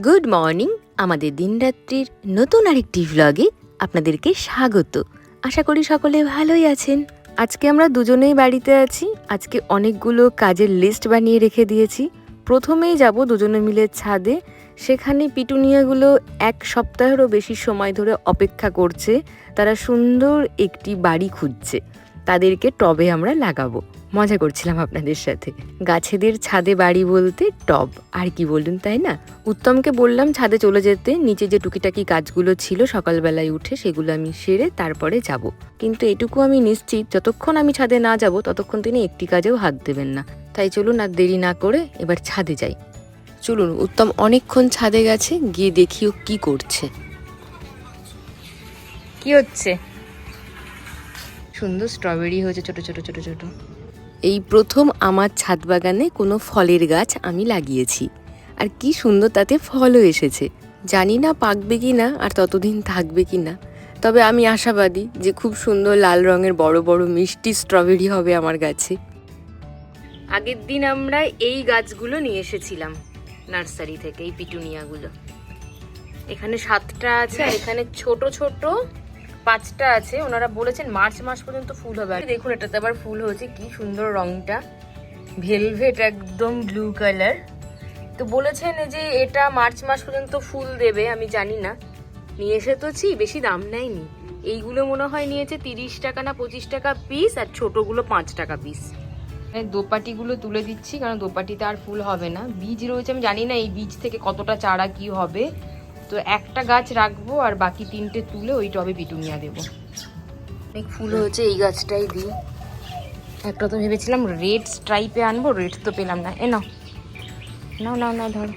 Good morning. আমাদের দিনরাত্রির নতুন আরেকটি ভ্লগে আপনাদেরকে স্বাগত। আশা করি সকলে ভালোই আছেন। আজকে আমরা দুজনেই বাড়িতে আছি। আজকে অনেকগুলো কাজের লিস্ট বানিয়ে রেখে দিয়েছি। প্রথমেই যাব দুজনে মিলে ছাদে। সেখানে পিটুনিয়াগুলো এক সপ্তাহেরও বেশি সময় ধরে অপেক্ষা করছে। তারা সুন্দর একটি বাড়ি খুঁজছে, তাদেরকে টবে আমরা লাগাবো। মজা করছিলাম আপনাদের সাথে। গাছেদের ছাদে বাড়ি বলতে টব, আর কি বলুন তাই না? উত্তমকে বললাম ছাদে চলে যেতে, নিচে যে টুকিটাকি কাজগুলো ছিল সকালবেলায় উঠে সেগুলো আমি সেরে তারপরে যাব। কিন্তু এটুকু আমি নিশ্চিত, যতক্ষণ আমি ছাদে না যাব ততক্ষণ তিনি একটি কাজেও হাত দেবেন না। তাই চলুন আর দেরি না করে এবার ছাদে যাই। চলুন, উত্তম অনেকক্ষণ ছাদে গেছে, গিয়ে দেখিও কি করছে। কি হচ্ছে? সুন্দর স্ট্রবেরি হয়েছে, ছোট ছোট ছোট ছোট। এই প্রথম আমার ছাদ বাগানে কোনো ফলের গাছ আমি লাগিয়েছি, আর কি সুন্দর তাতে ফলও এসেছে। জানি না পাকবে কি না আর ততদিন থাকবে কি না, তবে আমি আশাবাদী যে খুব সুন্দর লাল রঙের বড় বড় মিষ্টি স্ট্রবেরি হবে আমার গাছে। আগের দিন আমরা এই গাছগুলো নিয়ে এসেছিলাম নার্সারি থেকে, এই পিটুনিয়াগুলো। এখানে 7টা আছে আর এখানে ছোট ছোট 5টা আছে। ওনারা বলেছেন মার্চ মাস পর্যন্ত ফুল হবে। দেখুন এটাতে আবার ফুল হয়েছে, কি সুন্দর রংটা, ভেলভেট একদম ব্লু কালার। তো বলেছেন যে এটা মার্চ মাস পর্যন্ত ফুল দেবে। আমি জানি না, নিয়ে এসেছি, বেশি দাম নেয়নি। এইগুলো মনে হয় নিয়েছে 30 টাকা না 25 টাকা পিস, আর ছোটগুলো 5 টাকা পিস। দোপাটিগুলো তুলে দিচ্ছি, কারণ দোপাটিতে আর ফুল হবে না। বীজ রয়েছে, আমি জানি না এই বীজ থেকে কতটা চারা কি হবে। তো একটা গাছ রাখবো আর বাকি 3টে তুলে ওই টবে পিটুনিয়া দেবো। অনেক ফুল হয়েছে, এই গাছটাই দিই। একটা তো ভেবেছিলাম রেড স্ট্রাইপে আনবো, রেড তো পেলাম না। নাও নাও নাও নাও, ধরো,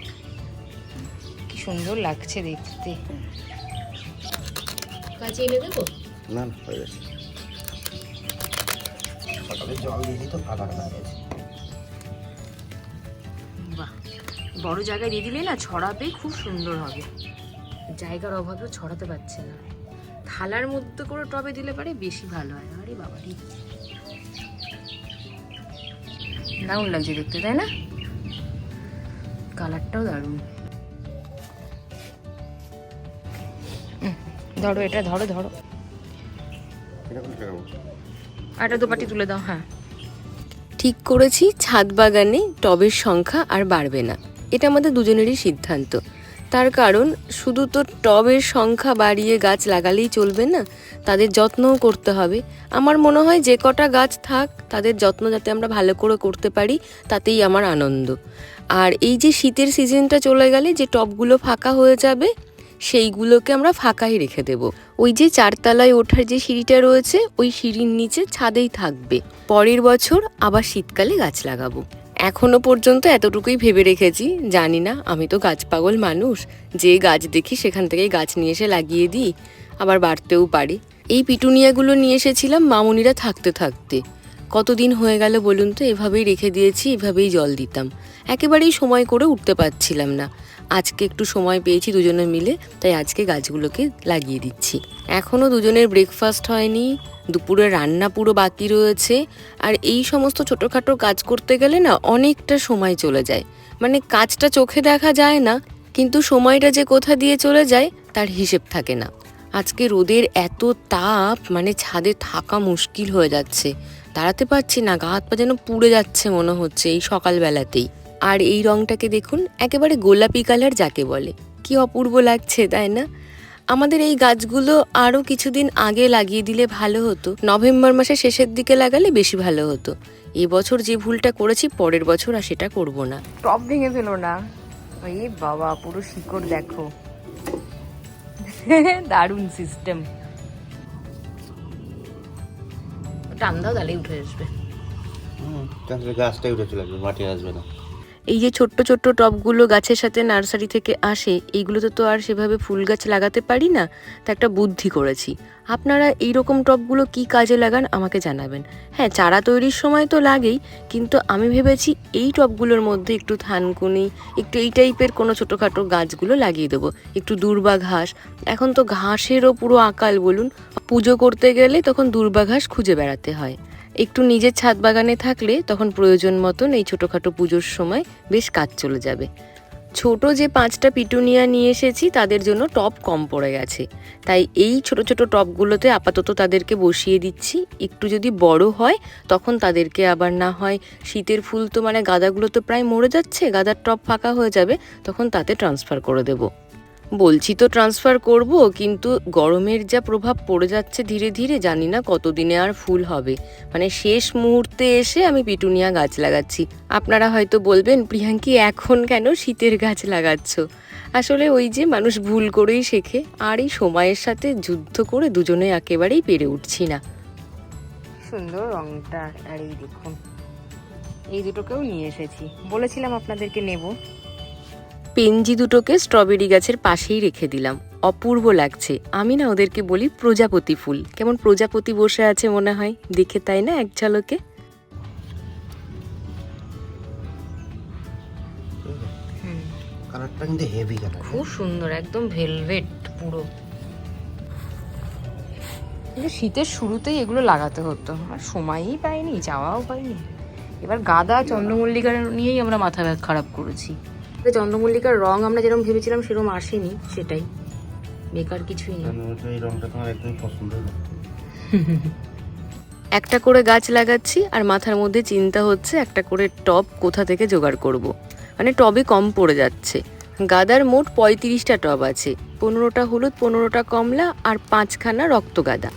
কি সুন্দর লাগছে দেখতে। কাছে এনে দেবো না, হয়ে গেছে। সকালে জল দিয়ে তো কাদা কাদা গেছে। বাহ, বড় জায়গায় দিয়ে দিলে না ছড়াবে, খুব সুন্দর হবে। জায়গার অভাবে ছড়াতে পারছে না। থালার মধ্যে করে টবে দিলে পারে বেশি ভালো হয়। আরে বাবারি, দারুণ লাগছে দেখতে, তাই না? কালারটাও দারুণ। ধরো এটা, ধরো ধরো, আর একটা দোপাটি তুলে দাও। হ্যাঁ, ঠিক করেছি, ছাদ বাগানে টবের সংখ্যা আর বাড়বে না। এটা আমাদের দুজনেরই সিদ্ধান্ত। তার কারণ শুধু তো টবের সংখ্যা বাড়িয়ে গাছ লাগালেই চলবে না, তাদের যত্নও করতে হবে। আমার মনে হয় যে কটা গাছ থাক তাদের যত্ন যাতে আমরা ভালো করে করতে পারি, তাতেই আমার আনন্দ। আর এই যে শীতের সিজনটা চলে গেলে যে টবগুলো ফাঁকা হয়ে যাবে, সেইগুলোকে আমরা ফাঁকাই রেখে দেব। ওই যে 4 তলায় ওঠার যে সিঁড়িটা রয়েছে, ওই সিঁড়ির নিচে ছাদেই থাকবে। পরের বছর আবার শীতকালে গাছ লাগাবো। এখনো পর্যন্ত এতটুকুই ভেবে রেখেছি। জানি না, আমি তো গাছ পাগল মানুষ, যে গাছ দেখি সেখান থেকেই গাছ নিয়ে এসে লাগিয়ে দিই, আবার বাড়তেও পারি। এই পিটুনিয়াগুলো নিয়ে এসেছিলাম মামুনিরা থাকতে থাকতে। কতদিন হয়ে গেল বলুন তো, এভাবেই রেখে দিয়েছি, এভাবেই জল দিতাম। একেবারেই সময় করে উঠতে পারছিলাম না। আজকে একটু সময় পেয়েছি দুজনে মিলে, তাই আজকে গাছগুলোকে লাগিয়ে দিচ্ছি। এখনও দুজনের ব্রেকফাস্ট হয়নি, দুপুরে রান্না পুরো বাকি রয়েছে। আর এই সমস্ত ছোটোখাটো কাজ করতে গেলে না অনেকটা সময় চলে যায়। মানে কাজটা চোখে দেখা যায় না, কিন্তু সময়টা যে কোথা দিয়ে চলে যায় তার হিসেব থাকে না। আজকে রোদের এত তাপ, মানে ছাদে থাকা মুশকিল হয়ে যাচ্ছে। দাঁড়াতে পারছি না, গা হাত পা যেন পুড়ে যাচ্ছে মনে হচ্ছে এই সকালবেলাতেই। আর এই রংটাকে দেখুন, একেবারে গোলাপি কালার যাকে বলে, কি অপূর্ব লাগছে তাই না? আমাদের এই গাছগুলো আরও কিছুদিন আগে লাগিয়ে দিলে ভালো হতো। নভেম্বর মাসের শেষের দিকে লাগালে বেশি ভালো হতো। এবছর যে ভুলটা করেছি পরের বছর আর সেটা করব না। টব ভেঙে ফেলো না। ওই বাবা, পুরো শিকড় দেখো, দারুণ সিস্টেম। টান দাও, তাহলেই উঠে আসবে। গাছটাই উঠে চলে আসবে, মাটি আসবে না। এই যে ছোট্ট ছোট্ট টবগুলো গাছের সাথে নার্সারি থেকে আসে, এইগুলোতে তো আর সেভাবে ফুল গাছ লাগাতে পারি না। তা একটা বুদ্ধি করেছি। আপনারা এইরকম টবগুলো কি কাজে লাগান আমাকে জানাবেন। হ্যাঁ, চারা তৈরির সময় তো লাগেই, কিন্তু আমি ভেবেছি এই টবগুলোর মধ্যে একটু থানকুনি, একটু এই টাইপের কোনো ছোটোখাটো গাছগুলো লাগিয়ে দেবো। একটু দূর্বা ঘাস, এখন তো ঘাসেরও পুরো আকাল বলুন। পুজো করতে গেলে তখন দূর্বা ঘাস খুঁজে বেড়াতে হয়। একটু নিজের ছাদ বাগানে থাকলে তখন প্রয়োজন মতন এই ছোটোখাটো পুজোর সময় বেশ কাজ চলে যাবে। ছোট যে 5টা পিটুনিয়া নিয়ে এসেছি তাদের জন্য টব কম পড়ে গেছে, তাই এই ছোট ছোট টবগুলোতে আপাতত তাদেরকে বসিয়ে দিচ্ছি। একটু যদি বড় হয় তখন তাদেরকে আবার না হয় শীতের ফুল তো মানে গাঁদাগুলো তো প্রায় মরে যাচ্ছে, গাঁদার টব ফাঁকা হয়ে যাবে, তখন তাতে ট্রান্সফার করে দেব। বলছি তো ট্রান্সফার করব, কিন্তু গরমের যা প্রভাব পড়ে যাচ্ছে ধীরে ধীরে, জানি না কতদিনে আর ফুল হবে। মানে শেষ মুহূর্তে এসে আমি পিটুনিয়া গাছ লাগাচ্ছি। আপনারা হয়তো বলবেন, প্রিয়াঙ্কি এখন কেন শীতের গাছ লাগাচ্ছ? আসলে ওই যে মানুষ ভুল করেই শেখে, আর এই সময়ের সাথে যুদ্ধ করে দুজনে একেবারেই পেরে উঠছি না। সুন্দর রংটা, আর এই দেখুন এই দুটোকেও নিয়ে এসেছি, বলেছিলাম আপনাদেরকে নেব। পেনজি দুটোকে স্ট্রবেরি গাছের পাশেই রেখে দিলাম, অপূর্ব লাগছে। আমি না ওদেরকে বলি প্রজাপতি ফুল, কেমন প্রজাপতি বসে আছে মনে হয় দেখে, তাই না এক ঝলকে? কালারটা কিন্তু হেভি কালার, খুব সুন্দর, একদম ভেলভেট পুরো। কিন্তু শীতের শুরুতেই এগুলো লাগাতে হতো, আর সময়ই পাইনি, যাওয়াও পাইনি। এবার গাঁদা চন্দ্রমল্লিকার নিয়েই আমরা মাথা খারাপ করেছি। চন্দ্রমল্লিকার রং আমরা যেরকম ভেবেছিলাম সেরকম আসেনি, সেটাই বেকার কিছুই না। এই রংটা তোমার একদম পছন্দ না। একটা করে গাছ লাগাচ্ছি আর মাথার মধ্যে চিন্তা হচ্ছে একটা করে টব কোথা থেকে জোগাড় করব। মানে টবে কম পড়ে যাচ্ছে। গাঁদার মোট 35টা টব আছে, 15টা হলুদ, 15টা কমলা আর 5খানা রক্ত গাঁদা।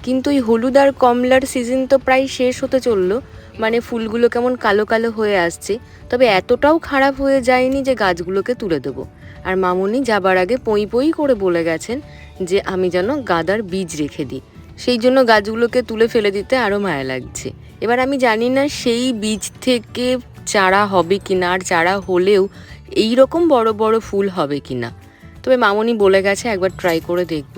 কিন্তু এই হলুদ আর কমলার সিজন তো প্রায় শেষ হতে চললো, মানে ফুলগুলো কেমন কালো কালো হয়ে আসছে। তবে এতটাও খারাপ হয়ে যায়নি যে গাছগুলোকে তুলে দেবো। আর মামুনি যাবার আগে পই পই করে বলে গেছেন যে আমি যেন গাঁদার বীজ রেখে দিই, সেই জন্য গাছগুলোকে তুলে ফেলে দিতে আরও মায়া লাগছে। এবার আমি জানি না সেই বীজ থেকে চারা হবে কিনা, আর চারা হলেও এই রকম বড় বড় ফুল হবে কিনা। তবে মামুনি বলে গেছে একবার ট্রাই করে দেখব।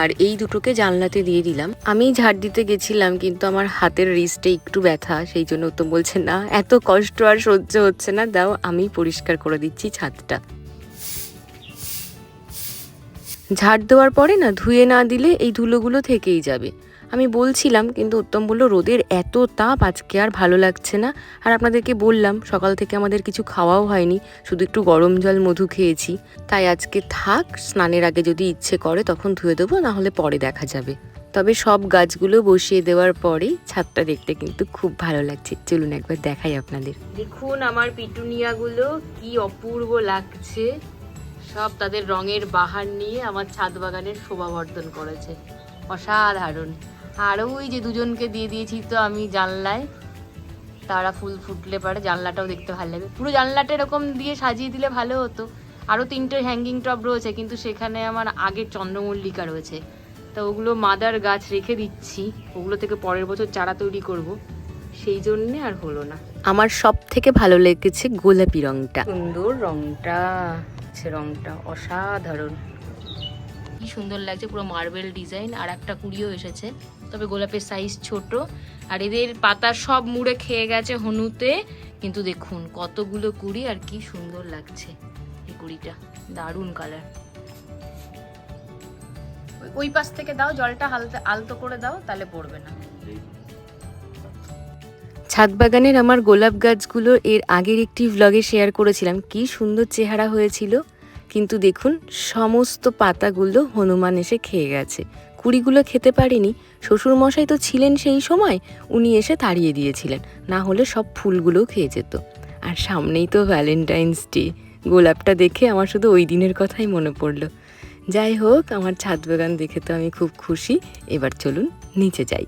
আর এই দুটোকে জানলাতে দিয়ে দিলাম। আমি ঝাড় দিতে গেছিলাম, কিন্তু আমার হাতের রিস্টে একটু ব্যথা, সেই জন্য তো বলছে না এত কষ্ট আর সহ্য হচ্ছে না, দাও আমি পরিষ্কার করে দিচ্ছি ছাদটা। ঝাড় দেওয়ার পরে না ধুয়ে না দিলে এই ধুলোগুলো থেকেই যাবে। আমি বলছিলাম, কিন্তু উত্তম বললো রোদের এত তাপ আজকে আর ভালো লাগছে না। আর আপনাদেরকে বললাম সকাল থেকে আমাদের কিছু খাওয়াও হয়নি, শুধু একটু গরম জল মধু খেয়েছি। তাই আজকে থাক, স্নানের আগে যদি ইচ্ছে করে তখন ধুয়ে দেবো, না হলে পরে দেখা যাবে। তবে সব গাছগুলো বসিয়ে দেওয়ার পরে ছাদটা দেখতে কিন্তু খুব ভালো লাগছে। চলুন একবার দেখাই আপনাদের। দেখুন আমার পিটুনিয়াগুলো কি অপূর্ব লাগছে, সব তাদের রঙের বাহার নিয়ে আমার ছাদ বাগানের শোভাবর্ধন করেছে, অসাধারণ। আর ওই যে দুজনকে দিয়ে দিয়েছি তো আমি জানলায়, তারা ফুল ফুটলে পারে জানলাটাও দেখতে ভালো লাগে। পুরো জানলাটা এরকম দিয়ে সাজিয়ে দিলে ভালো হতো। আরও 3টে হ্যাঙ্গিং টব রয়েছে, কিন্তু সেখানে আমার আগের চন্দ্রমল্লিকা রয়েছে, তো ওগুলো মাদার গাছ রেখে দিচ্ছি, ওগুলো থেকে পরের বছর চারা তৈরি করব, সেই জন্যে আর হলো না। আমার সব থেকে ভালো লেগেছে গোলাপি রংটা, সুন্দর রংটা, রংটা অসাধারণ, কি সুন্দর লাগছে, পুরো মার্বেল ডিজাইন। আর একটা কুড়িও এসেছে, তবে গোলাপের সাইজ ছোট। আর এদের পাতা সব মুড়ে খেয়ে গেছে হনুতে, কিন্তু দেখুন কতগুলো কুড়ি, আর কি সুন্দর লাগছে এই কুড়িটা, দারুণ কালার। ওই পাশ থেকে দাও, জলটা আলতো করে দাও, তাহলে পড়বে না। ছাদ বাগানের আমার গোলাপ গাছগুলো এর আগের একটি ভ্লগে শেয়ার করেছিলাম, কি সুন্দর চেহারা হয়েছিল। কিন্তু দেখুন সমস্ত পাতাগুলো হনুমান এসে খেয়ে গেছে, কুড়িগুলো খেতে পারিনি। শ্বশুরমশাই তো ছিলেন সেই সময়, উনি এসে তাড়িয়ে দিয়েছিলেন, না হলে সব ফুলগুলোও খেয়ে যেত। আর সামনেই তো ভ্যালেন্টাইন্স ডে, গোলাপটা দেখে আমার শুধু ওই দিনের কথাই মনে পড়লো। যাই হোক, আমার ছাদ বাগান দেখে তো আমি খুব খুশি। এবার চলুন নিচে যাই।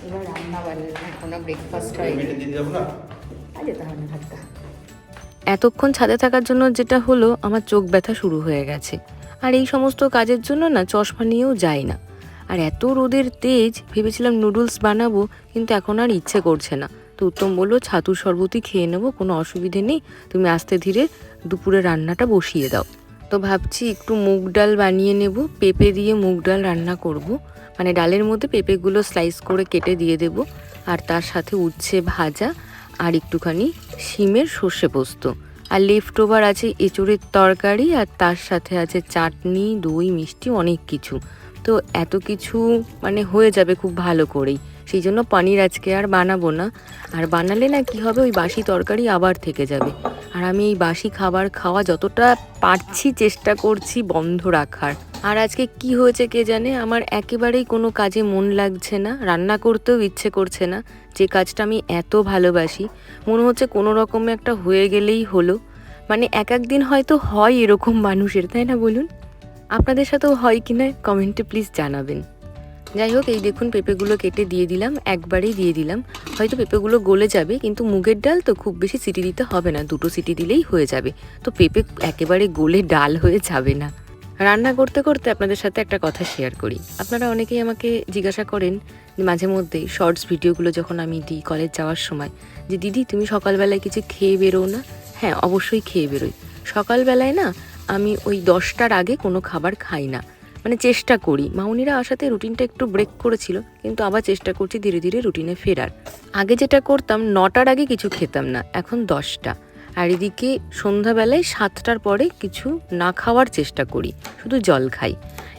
এবার রান্না বান্না, এখনো ব্রেকফাস্ট হয়নি, এতক্ষণ ছাদে থাকার জন্য যেটা হলো, আমার চোখ ব্যথা শুরু হয়ে গেছে। আর এই সমস্ত কাজের জন্য না চশমা নিয়েও যাই না। আর এত রোদের তেজ, ভেবেছিলাম নুডলস বানাবো, কিন্তু এখন আর ইচ্ছে করছে না। তো উত্তম বললো ছাতুর শরবতই খেয়ে নেবো, কোনো অসুবিধে নেই, তুমি আস্তে ধীরে দুপুরে রান্নাটা বসিয়ে দাও। তো ভাবছি একটু মুগ ডাল বানিয়ে নেব, পেঁপে দিয়ে মুগ ডাল রান্না করব। মানে ডালের মধ্যে পেঁপেগুলো স্লাইস করে কেটে দিয়ে দেব, আর তার সাথে উচ্ছে ভাজা আর একটুখানি শিমের সর্ষে পোস্ত, আর লেফট ওভার আছে এঁচোড়ের তরকারি, আর তার সাথে আছে চাটনি, দই, মিষ্টি, অনেক কিছু। তো এত কিছু মানে হয়ে যাবে খুব ভালো করেই, সেই জন্য পনির আজকে আর বানাবো না। আর বানালে না কি হবে, ওই বাসি তরকারি আবার থেকে যাবে। আর আমি এই বাসি খাবার খাওয়া যতটা পারছি চেষ্টা করছি বন্ধ রাখার। আর আজকে কি হয়েছে কে জানে, আমার একেবারেই কোনো কাজে মন লাগছে না, রান্না করতেও ইচ্ছে করছে না। যে কাজটা আমি এত ভালোবাসি, মনে হচ্ছে কোনো রকমে একটা হয়ে গেলেই হলো। মানে এক একদিন হয়তো হয় এরকম মানুষের, তাই না বলুন? আপনাদের সাথেও হয় কি না কমেন্টে প্লিজ জানাবেন। যাই হোক, এই দেখুন পেঁপেগুলো কেটে দিয়ে দিলাম, একবারেই দিয়ে দিলাম। হয়তো পেঁপেগুলো গলে যাবে, কিন্তু মুগের ডাল তো খুব বেশি সিটি দিতে হবে না, 2টো সিটি দিলেই হয়ে যাবে। তো পেঁপে একেবারে গলে ডাল হয়ে যাবে না। রান্না করতে করতে আপনাদের সাথে একটা কথা শেয়ার করি। আপনারা অনেকেই আমাকে জিজ্ঞাসা করেন মাঝে মধ্যে শর্টস ভিডিওগুলো যখন আমি দিই কলেজ যাওয়ার সময়, যে দিদি তুমি সকালবেলায় কিছু খেয়ে বেরো না? হ্যাঁ, অবশ্যই খেয়ে বেরোই। সকালবেলায় না আমি ওই 10টার আগে কোনো খাবার খাই না, মানে চেষ্টা করি। মামুনিরা আসাতে রুটিনটা একটু ব্রেক করেছিল, কিন্তু আবার চেষ্টা করছি ধীরে ধীরে রুটিনে ফেরার। আগে যেটা করতাম 9টার আগে কিছু খেতাম না, এখন 10টা। আর এদিকে সন্ধ্যাবেলায় 7টার পরে কিছু না খাওয়ার চেষ্টা করি, শুধু জল খাই।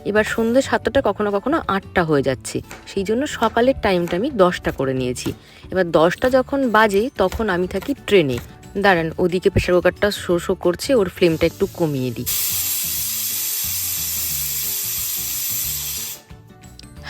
এবার সন্ধ্যে 7টা কখনো কখনো 8টা হয়ে যাচ্ছে, সেই জন্য সকালের টাইমটা আমি 10টা করে নিয়েছি। এবার 10টা যখন বাজে তখন আমি থাকি ট্রেনে। দাঁড়ান, ওদিকে প্রেশার কুকারটা শো করছে, ওর ফ্লেমটা একটু কমিয়ে দিই।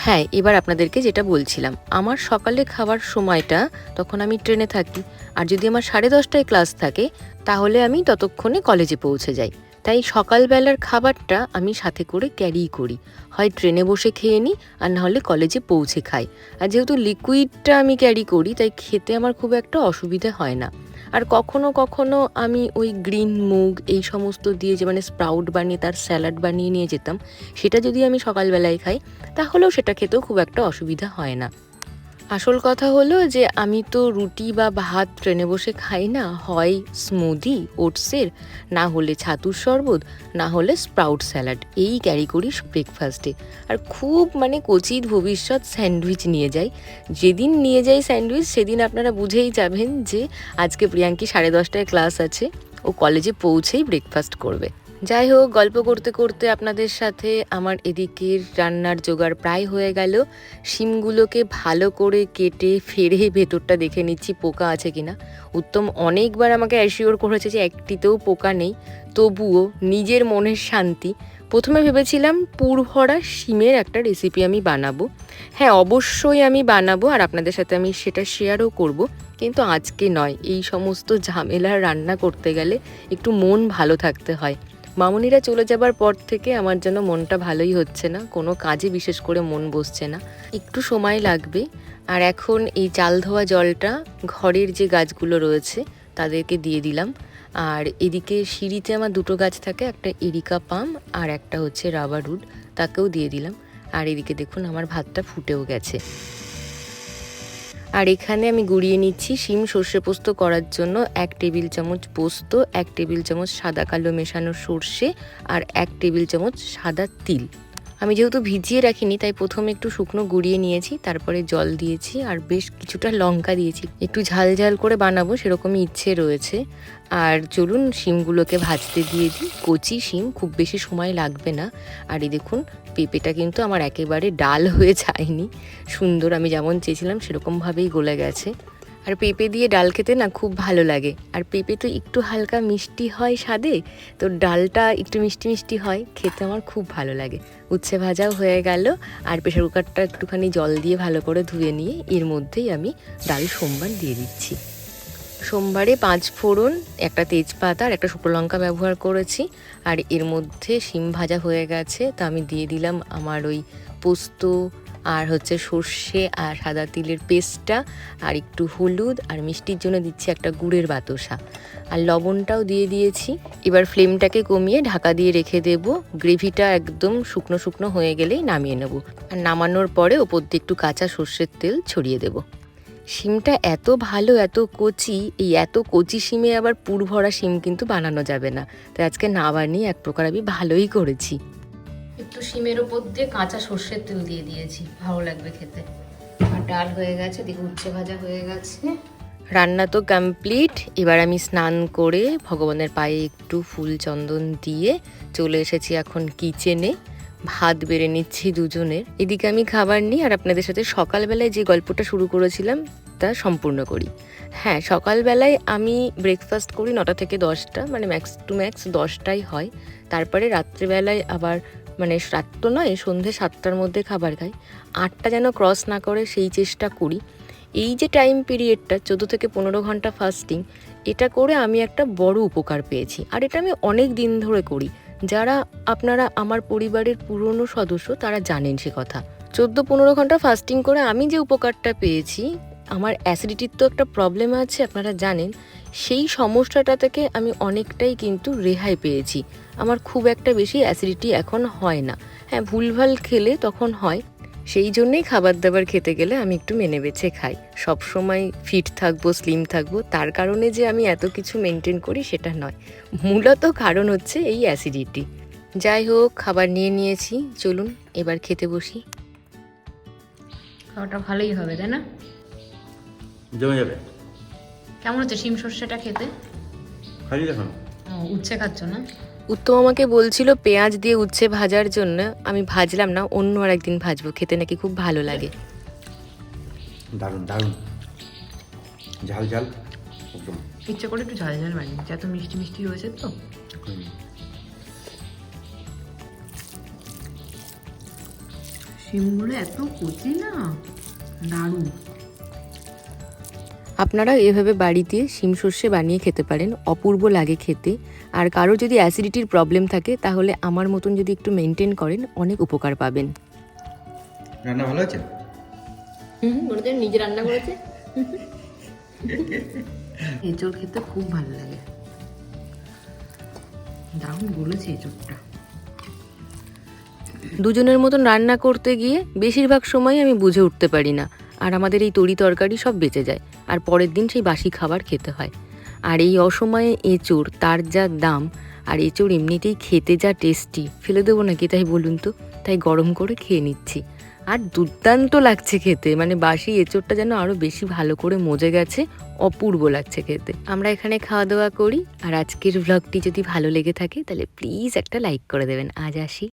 হ্যাঁ, এবার আপনাদেরকে যেটা বলছিলাম, আমার সকালে খাওয়ার সময়টা তখন আমি ট্রেনে থাকি। আর যদি আমার 10:30টায় ক্লাস থাকে তাহলে আমি ততক্ষণে কলেজে পৌঁছে যাই। তাই সকালবেলার খাবারটা আমি সাথে করে ক্যারি করি, হয় ট্রেনে বসে খেয়ে নিই আর নাহলে কলেজে পৌঁছে খাই। আর যেহেতু লিকুইডটা আমি ক্যারি করি তাই খেতে আমার খুব একটা অসুবিধা হয় না। আর কখনো কখনো আমি ওই গ্রিন মুগ এই সমস্ত দিয়ে যে মানে স্প্রাউট বানিয়ে তার স্যালাড বানিয়ে নিয়ে যেতাম, সেটা যদি আমি সকালবেলায় খাই তাহলেও সেটা খেতেও খুব একটা অসুবিধা হয় না। আসল কথা হলো যে আমি তো রুটি বা ভাত ট্রেনে বসে খাই না, হয় স্মুদি ওটসের, না হলে ছাতুর শরবত, না হলে স্প্রাউট স্যালাড, এই ক্যারি করি ব্রেকফাস্টে। আর খুব মানে কচিত ভবিষ্যৎ স্যান্ডউইচ নিয়ে যাই। যেদিন নিয়ে যাই স্যান্ডউইচ সেদিন আপনারা বুঝেই যাবেন যে আজকে প্রিয়াঙ্কি 10:30টায় ক্লাস আছে, ও কলেজে পৌঁছেই ব্রেকফাস্ট করবে। যাই হোক, গল্প করতে করতে আপনাদের সাথে আমার এদিকের রান্নার জোগাড় প্রায় হয়ে গেল। শিমগুলোকে ভালো করে কেটে ফেরে ভেতরটা দেখে নিচ্ছি পোকা আছে কিনা। উত্তম অনেকবার আমাকে অ্যাসিওর করেছে যে একটিতেও পোকা নেই, তবুও নিজের মনের শান্তি। প্রথমে ভেবেছিলাম পুরভরা শিমের একটা রেসিপি আমি বানাবো। হ্যাঁ, অবশ্যই আমি বানাবো আর আপনাদের সাথে আমি সেটা শেয়ারও করব, কিন্তু আজকে নয়। এই সমস্ত ঝামেলার রান্না করতে গেলে একটু মন ভালো থাকতে হয়। মামুনিরা চলে যাবার পর থেকে আমার যেন মনটা ভালোই হচ্ছে না, কোনো কাজে বিশেষ করে মন বসছে না, একটু সময় লাগবে। আর এখন এই চাল ধোয়া জলটা ঘরের যে গাছগুলো রয়েছে তাদেরকে দিয়ে দিলাম। আর এদিকে সিঁড়িতে আমার 2টো গাছ থাকে, একটা এরিকা পাম আর একটা হচ্ছে রাবারউড, তাকেও দিয়ে দিলাম। আর এদিকে দেখুন আমার ভাতটা ফুটেও গেছে। আর এখানে আমি গুঁড়িয়ে নিচ্ছি শিম সর্ষে পোস্ত করার জন্য 1 টেবিল চামচ পোস্ত, 1 টেবিল চামচ সাদা কালো মেশানো সর্ষে আর 1 টেবিল চামচ সাদা তিল। আমি যেহেতু ভিজিয়ে রাখিনি তাই প্রথমে একটু শুকনো গুঁড়িয়ে নিয়েছি, তারপরে জল দিয়েছি আর বেশ কিছুটা লঙ্কা দিয়েছি। একটু ঝাল ঝাল করে বানাবো সেরকমই ইচ্ছে রয়েছে। আর চলুন শিমগুলোকে ভাজতে দিয়ে দিই। কচি শিম, খুব বেশি সময় লাগবে না। আর এই দেখুন পেঁপেটা কিন্তু আমার একেবারে ডাল হয়ে যায়নি, সুন্দর আমি যেমন চেয়েছিলাম সেরকমভাবেই গলে গেছে। আর পেঁপে দিয়ে ডাল খেতে না খুব ভালো লাগে। আর পেঁপে তো একটু হালকা মিষ্টি হয় স্বাদে, তো ডালটা একটু মিষ্টি মিষ্টি হয়, খেতে আমার খুব ভালো লাগে। উচ্ছে ভাজাও হয়ে গেল। আর প্রেশার কুকারটা একটুখানি জল দিয়ে ভালো করে ধুয়ে নিয়ে এর মধ্যেই আমি ডাল সোমবার দিয়ে দিচ্ছি। সোমবারে 5 ফোড়ন, একটা তেজপাতা আর একটা শুকনো লঙ্কা ব্যবহার করেছি। আর এর মধ্যে শিম ভাজা হয়ে গেছে, তো আমি দিয়ে দিলাম আমার ওই পোস্ত আর হচ্ছে সর্ষে আর সাদা তিলের পেস্টটা, আর একটু হলুদ, আর মিষ্টির জন্য দিচ্ছি একটা গুড়ের বাতাসা, আর লবণটাও দিয়ে দিয়েছি। এবার ফ্লেমটাকে কমিয়ে ঢাকা দিয়ে রেখে দেব। গ্রেভিটা একদম শুকনো শুকনো হয়ে গেলেই নামিয়ে নেব। আর নামানোর পরে ওপর দিয়ে একটু কাঁচা সর্ষের তেল ছড়িয়ে দেব। শিমটা এত ভালো, এত কচি, এই এত কচি শিমে আবার পুরভরা শিম কিন্তু বানানো যাবে না, তাই আজকে না বানিয়ে এক প্রকার আমি ভালোই করেছি। একটু শিমের ওপর দিয়ে কাঁচা সর্ষের তেল দিয়ে দিয়েছি, ভালো লাগবে খেতে। আর ডাল হয়ে গেছে, দেখো উচ্ছে ভাজা হয়ে গেছে। রান্না তো কমপ্লিট। এবার আমি স্নান করে ভগবানের পায়ে একটু ফুল চন্দন দিয়ে চলে এসেছি এখন কিচেনে। ভাত বেড়ে নিচ্ছি দুজনের। এদিকে আমি খাবার নিই আর আপনাদের সাথে সকালবেলায় যে গল্পটা শুরু করেছিলাম তা সম্পূর্ণ করি। হ্যাঁ, সকালবেলায় আমি ব্রেকফাস্ট করি 9টা থেকে 10টা, মানে ম্যাক্স টু ম্যাক্স 10টাই হয়। তারপরে রাত্রেবেলায় আবার মানে রাত তো নয়, সন্ধ্যে 7টার মধ্যে খাবার খাই। 8টা যেন ক্রস না করে সেই চেষ্টা করি। এই যে টাইম পিরিয়ডটা 14 থেকে 15 ঘন্টা ফাস্টিং, এটা করে আমি একটা বড় উপকার পেয়েছি। আর এটা আমি অনেক দিন ধরে করি। যারা আপনারা আমার পরিবারের পুরনো সদস্য তারা জানেন সে কথা। 14-15 ঘন্টা ফাস্টিং করে আমি যে উপকারটা পেয়েছি, আমার অ্যাসিডিটির তো একটা প্রবলেম আছে আপনারা জানেন, সেই সমস্যাটা থেকে আমি অনেকটাই কিন্তু রেহাই পেয়েছি। আমার খুব একটা বেশি অ্যাসিডিটি এখন হয় না। হ্যাঁ, ভুলভাল খেলে তখন হয়, সেই জন্যেই খাবার দাবার খেতে গেলে আমি একটু মেনে বেছে খাই। সব সময় ফিট থাকবো, স্লিম থাকবো, তার কারণে যে আমি এত কিছু মেনটেন করি সেটা নয়, মূলত কারণ হচ্ছে এই অ্যাসিডিটি। যাই হোক, খাবার নিয়ে নিয়েছি, চলুন এবার খেতে বসি। খাওয়াটা ভালোই হবে, তাই না? জমে যাবে। কেমন হচ্ছে শিম সর্ষেটা খেতে? খালি দেখুন। উচ্ছে খাচ্ছ না? উত্তম আমাকে বলছিল পেঁয়াজ দিয়ে উচ্ছে ভাজার জন্য, আমি ভাজলাম না, অন্য আর একদিন ভাজবো, খেতে নাকি খুব ভালো লাগে। দারুণ দারুণ, ঝাল ঝাল একদম। ইচ্ছে করে একটু ঝাল ঝাল বানিয়েছি, এত মিষ্টি মিষ্টি হয়েছে তো। শিমগুলো এত কচি না, দারুণ। আপনারা এভাবে বাড়িতে শিম সর্ষে বানিয়ে খেতে পারেন, অপূর্ব লাগে খেতে। আর কারো যদি অ্যাসিডিটির প্রবলেম থাকে তাহলে আমার মতন যদি একটু মেনটেন করেন অনেক উপকার পাবেন। রান্না ভালো আছে? ওটা নিজে রান্না করেছে। এঁচড় খেতে খুব ভালো লাগে, দারুণ গলেছে এঁচড়টা। দুজনের মতন রান্না করতে গিয়ে বেশিরভাগ সময় আমি বুঝে উঠতে পারি না, আর আমাদের এই তরি তরকারি সব বেঁচে যায়, আর পরের দিন সেই বাসি খাবার খেতে হয়। আর এই অসময়ে এঁচড়, তার যা দাম, আর এঁচড় এমনিতেই খেতে যা টেস্টি, ফেলে দেবো নাকি তাই বলুন তো? তাই গরম করে খেয়ে নিচ্ছি, আর দুর্দান্ত লাগছে খেতে। মানে বাসি এঁচড়টা যেন আরও বেশি ভালো করে মজে গেছে, অপূর্ব লাগছে খেতে। আমরা এখানে খাওয়া দাওয়া করি, আর আজকের ভ্লগটি যদি ভালো লেগে থাকে তাহলে প্লিজ একটা লাইক করে দেবেন। আজ আসি।